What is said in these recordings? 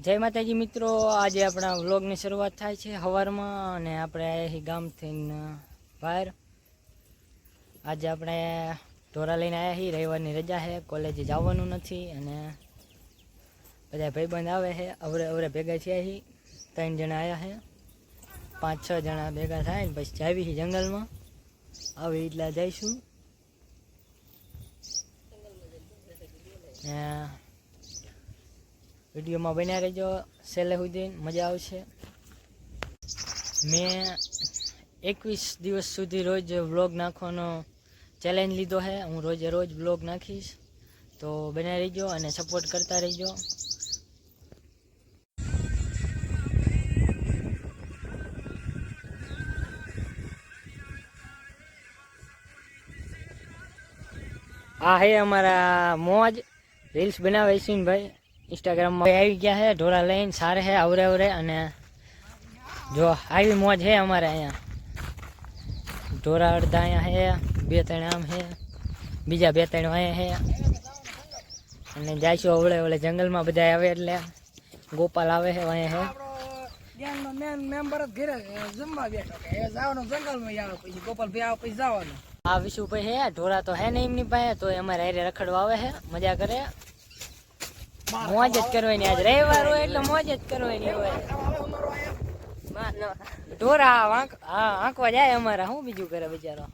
જય માતાજી મિત્રો, આજે આપણા વ્લોગની શરૂઆત થાય છે સવારમાં અને આપણે અહીં ગામથી બહાર આજે આપણે ઢોરા લઈને આવ્યા છીએ। રવિવારની રજા છે, કોલેજે જવાનું નથી અને બધા ભાઈબંધ આવે છે, અવરે ભેગા થયા છીએ। 3 જણા આવ્યા છે, 5-6 જણા ભેગા થાય ને પછી જાવી છીએ જંગલમાં। આવી એટલા જઈશું। વિડીયોમાં બન્યા રહેજો છેલ્લે સુધી, મજા આવશે। મેં 21 દિવસ સુધી રોજ વ્લોગ નાખવાનો ચેલેન્જ લીધો છે। હું રોજે રોજ વ્લોગ નાખીશ, તો બન્યા રહેજો અને સપોર્ટ કરતા રહેજો। આ હે અમારા મોજ રીલ્સ બનાવે છે ને ભાઈ, इंस्टाग्राम में आई गया है ढोरा लाइन सारे है अवरे अवरे अने जो आई मौज है हमारे अँ ढोरा अर्धा अँ है, 2-3 आम है, बीजा 2-3 अँ है अने जाइशो अवड़े अवड़े जंगल में बधा आवे एटले गोपाल आवे है अँ है आ विशु भाई है। ढोरा तो है नहीं एमनी पाए, तो अमारे हारे रखड़वा आवे है, मजा करे, मौज ज करवानी। आज रविवार हो એટલે मौज ज करवानी હોય। ઢોરા આંકવા જાય અમારા, હું બીજું કરે બિચારો।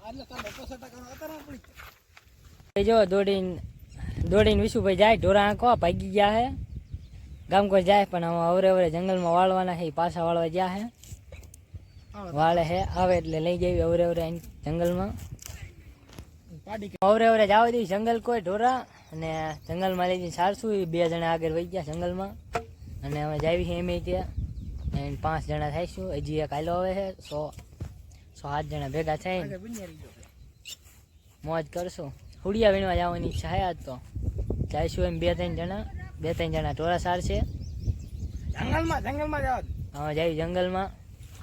જો દોડીને વિશુભાઈ જાય ઢોરા આંકવા, ભાગી ગયા હે ગામ કોઈ જાય, પણ અવરે અવરે જંગલમાં વાળવાના છે, પાછા વાળવા ગયા હે, વાળે હે આવે એટલે લઈ જઈએ અવરે અવરે જંગલમાં। અવરે અવરે જાવ દી જંગલ કોઈ ઢોરા અને જંગલમાં લઈ જઈને સારશું। 2 જણા આગળ વહી ગયા જંગલમાં અને અમે જાવી છીએ એમ ત્યાં 5 જણા થઈશું। હજી એક આયલો આવે છે, 100-7 જણા ભેગા થઈને મોજ કરશું। હુડિયા વીણવા જવાની ઈચ્છા છે આજ, તો જઈશું એમ 2-3 જણા ઢોરા સારશે જંગલમાં જવા। હા જાવી જંગલમાં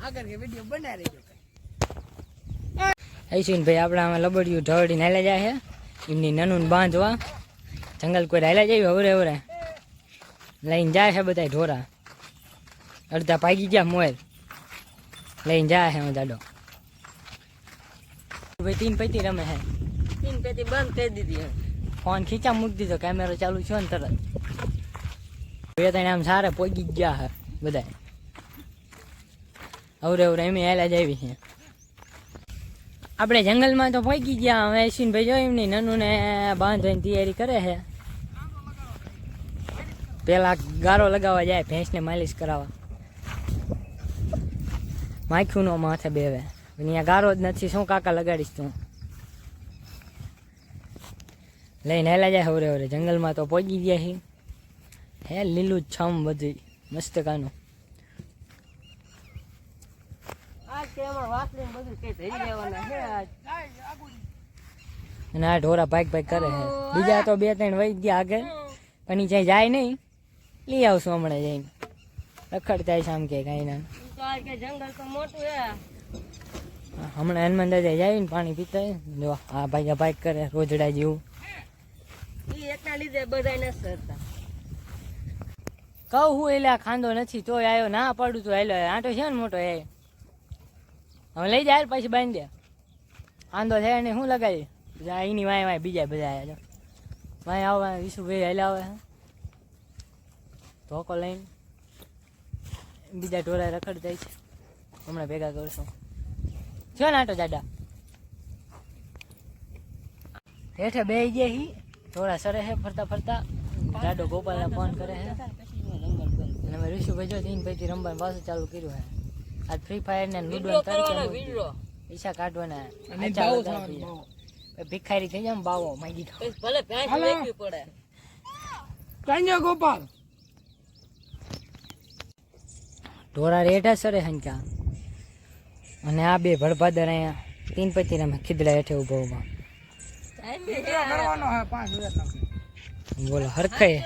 આગળ કે વિડિયો બનાવી રહેજો। આઈશું ભાઈ આપણા આમાં લબડિયું ઢળીને હાલ્યા જાય છે એમની નનુન બાંધવા જંગલ કોઈ હાલ્યા જાય અવરે અવરે લઈને જાય છે બધા ઢોરા। અડધા ભાગી ગયા મોર લઈને જાય છે હું દાડો ભાઈ 3 પેટી રમે છે। 3 પેટી બંધ કરી દીધી, ફોન ખીચા મૂકી દીધો, કેમેરો ચાલુ છે ને તરત 2-3 આમ સારા પોગી ગયા છે બધા અવરે અવરે એમ હાલ્યા જાવી છે। આપણે જંગલમાં તો પહોંચી ગયા, હવે અશ્વિનભાઈ જો એમની નનુને બાંધવાની તૈયારી કરે છે। પેલા ગારો લગાવવા જાય, ભેંસને માલિશ કરાવવા, માખું નો માથે બેવે, અહીંયા ગારો જ નથી, શું કાકા લગાડીશ તું? લઈને હેલા જાય હવરે હવરે જંગલમાં તો પહોંચી ગયા છે। હે લીલું છમ બધું મસ્ત કાનું, અને આ ઢોરા ભાગ કરે છે। બીજા તો 2-3 વહી ગયા આગળ, પણ એ જ્યાં જાય નહીં, લઈ આવશું હમણાં જઈને, રખડતા છે આમ કે કઈ ના। જંગલ તો મોટું છે, હમણાં હનુમાન દાદા જાય ને પાણી પીતા, જો આ ભાઈ કરે રોજડા જેવું, કહું હું એટલે ખાંદો નથી તોય આવ્યો, ના પાડું તો હાલો, આંટો છે ને મોટો એ હવે લઈ જાય પછી બાંધી દે, આંધો થાય ને શું લગાવી એની વાય બીજા બધા આવ્યા વાય આવવા વિશુભાઈ હાલ્યા આવે ધોકો લઈને, બીજા ઢોરા રખડ જાય છે, હમણાં ભેગા કરશું છો ને આટો દાદા હેઠે બે ગયા હી ઢોરા સરે છે ફરતા ફરતા, દાદો ગોપાલને ફોન કરે છે અને અમે ઋષુભાઈ જો 3 પેટી રમવાનું પાછું ચાલુ કર્યું છે। આજ ફ્રી ફાયર ને લૂડો પૈસા કાઢવાના, ભિખારી થઈ જાય બાવો માંગી ભલે પડે ગોપાલ ઢોરા રેઠા સરે હંકા અને આ 2 ભડભાદર અહીંયા 3 પેટી રમે ખીદડા હેઠે ઉભો ઉભા બોલો હરખાય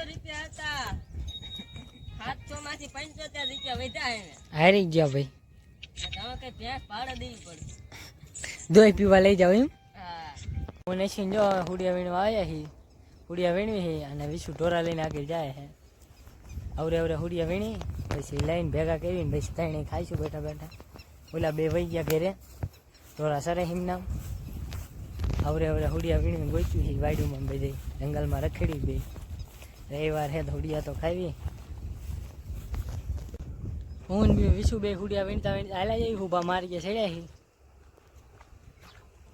હારી ગયા ભાઈ, દોઈ પીવા લઈ જાવ એમ। હું નસીન જો હુડિયા વીણવા આવ્યા છીએ, હુડિયા વીણવી છે અને વિશુ ઢોરા લઈને આગળ જાય છે। અવરે અવરે હુડિયા વીણી પછી લઈને ભેગા કરીને પછી ત્રણે ખાઈશું બેઠા બેઠા. ઓલા બે વહી ગયા ઘેરે થોડા સરે હિમનામ. અવરે અવરે હુડિયા વીણીને ગોચ્યું છે વાડીમાં બધે જંગલમાં રખેડી બે. રવિવાર હે તો હુડિયા તો ખાવી. હું બી વિશુ બે હુડિયા વીણતા વીણતા હાલ્યા જઈ ઊભા મારી ગયા ચડ્યા હી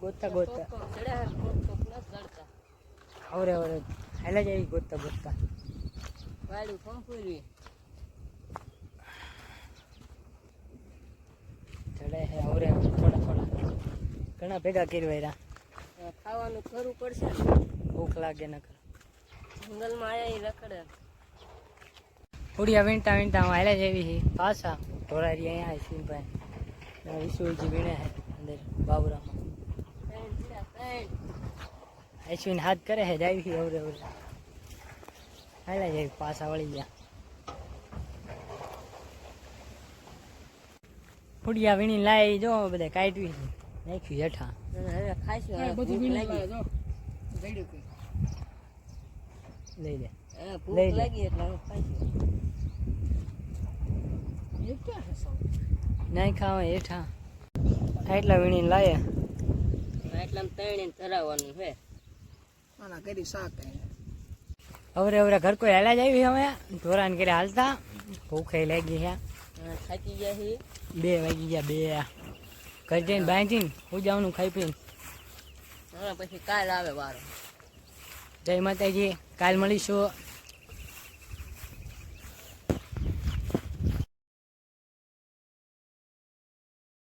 ગોતતા ગોતતા. અવરે અવરે હાલ્યા જાય ગોતતા ગોતતા. વાડું ફંફુરવી ચડે હે અવરે થોડા થોડા ઘણા ભેગા કરી વાયરા. ખાવાનું કરવું પડશે ને. ભૂખ લાગે ન કર. જંગલમાં આયા ઈ રખડે. હુડિયા વીણતા વીણતા હું હાલ્યા જેવી હી પાછા ઢોરારી અહીંયા આવીશું વિશુજી વીણે હે અંદર બાબરામાં. આઈસ્વીન હાથ કરે હે જાય હી અવરે અવરે હાલ્યા જેવી પાછા વળી ગયા. હુડિયા વીણી લાવી જો બધા કાઢવી નાખ્યું હેઠા. હવે ખાઈશું. હવે ભૂખ લાગી. લઈ લે હવે ભૂખ લાગી એટલે હવે ખાઈશું. નહીં ખાવા હેઠા એટલા વીણીને લાયા. એટલામાં તળીને ધરાવવાનું છે. અવરે અવરે ઘર કોઈ હાલ્યા જ આવી અમે ઢોરાને ઘરે હાલતા ભૂખે લાગી છે. થાકી ગયા છે. 2 વાગી ગયા 2 ઘર જઈને બાંધીને પૂજાવાનું ખાઈ પીને. હવે પછી કાલ આવે વારો. જય માતાજી. કાલ મળીશું